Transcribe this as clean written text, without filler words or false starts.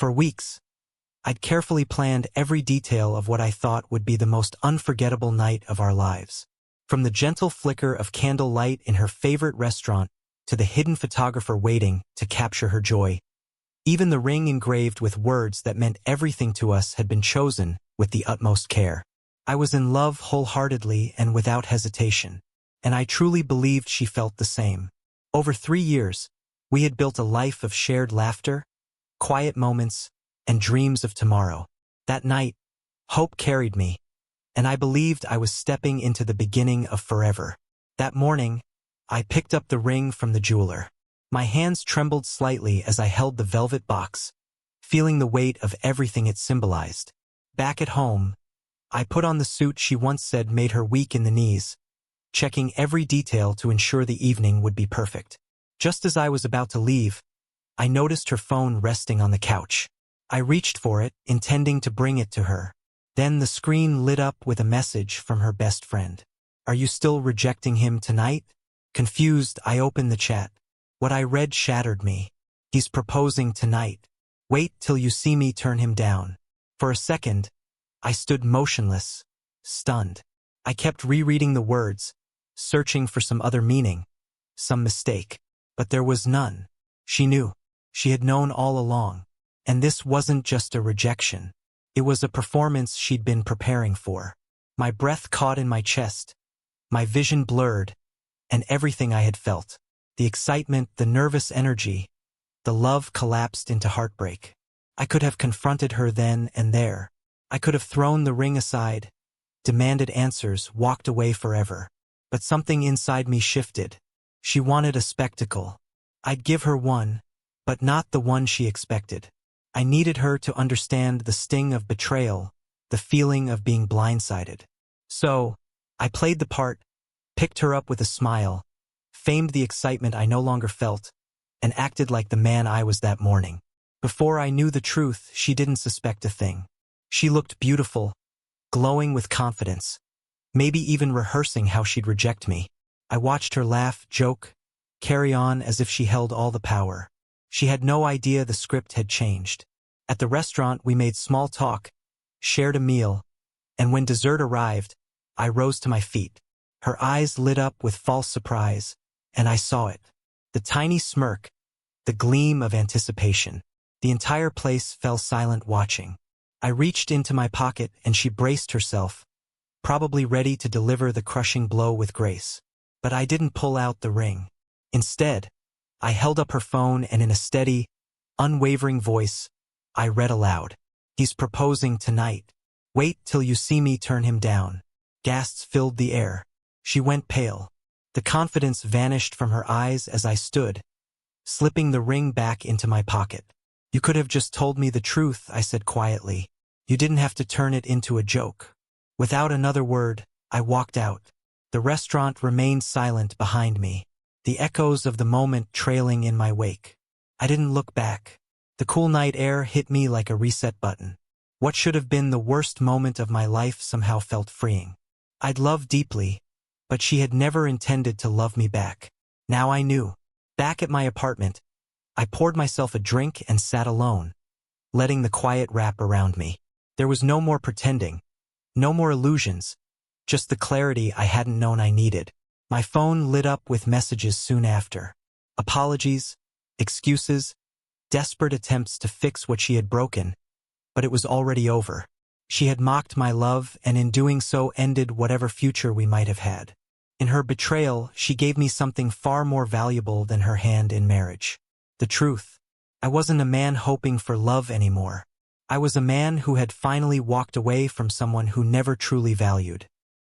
For weeks, I'd carefully planned every detail of what I thought would be the most unforgettable night of our lives. From the gentle flicker of candlelight in her favorite restaurant to the hidden photographer waiting to capture her joy. Even the ring engraved with words that meant everything to us had been chosen with the utmost care. I was in love wholeheartedly and without hesitation, and I truly believed she felt the same. Over 3 years, we had built a life of shared laughter, quiet moments, and dreams of tomorrow. That night, hope carried me, and I believed I was stepping into the beginning of forever. That morning, I picked up the ring from the jeweler. My hands trembled slightly as I held the velvet box, feeling the weight of everything it symbolized. Back at home, I put on the suit she once said made her weak in the knees, checking every detail to ensure the evening would be perfect. Just as I was about to leave, I noticed her phone resting on the couch. I reached for it, intending to bring it to her. Then the screen lit up with a message from her best friend. "Are you still rejecting him tonight?" Confused, I opened the chat. What I read shattered me. "He's proposing tonight. Wait till you see me turn him down." For a second, I stood motionless, stunned. I kept rereading the words, searching for some other meaning, some mistake. But there was none. She knew. She had known all along. And this wasn't just a rejection. It was a performance she'd been preparing for. My breath caught in my chest, my vision blurred, and everything I had felt, the excitement, the nervous energy, the love collapsed into heartbreak. I could have confronted her then and there. I could have thrown the ring aside, demanded answers, walked away forever. But something inside me shifted. She wanted a spectacle. I'd give her one, but not the one she expected. I needed her to understand the sting of betrayal, the feeling of being blindsided. So, I played the part, picked her up with a smile, feigned the excitement I no longer felt, and acted like the man I was that morning. Before I knew the truth, she didn't suspect a thing. She looked beautiful, glowing with confidence, maybe even rehearsing how she'd reject me. I watched her laugh, joke, carry on as if she held all the power. She had no idea the script had changed. At the restaurant, we made small talk, shared a meal, and when dessert arrived, I rose to my feet. Her eyes lit up with false surprise, and I saw it. The tiny smirk, the gleam of anticipation. The entire place fell silent watching. I reached into my pocket and she braced herself, probably ready to deliver the crushing blow with grace. But I didn't pull out the ring. Instead, I held up her phone and in a steady, unwavering voice, I read aloud. "He's proposing tonight. Wait till you see me turn him down." Gasps filled the air. She went pale. The confidence vanished from her eyes as I stood, slipping the ring back into my pocket. "You could have just told me the truth," I said quietly. "You didn't have to turn it into a joke." Without another word, I walked out. The restaurant remained silent behind me, the echoes of the moment trailing in my wake. I didn't look back. The cool night air hit me like a reset button. What should have been the worst moment of my life somehow felt freeing. I'd loved deeply, but she had never intended to love me back. Now I knew. Back at my apartment, I poured myself a drink and sat alone, letting the quiet wrap around me. There was no more pretending, no more illusions, just the clarity I hadn't known I needed. My phone lit up with messages soon after. Apologies, excuses, desperate attempts to fix what she had broken, but it was already over. She had mocked my love and in doing so ended whatever future we might have had. In her betrayal, she gave me something far more valuable than her hand in marriage. The truth. I wasn't a man hoping for love anymore. I was a man who had finally walked away from someone who never truly valued.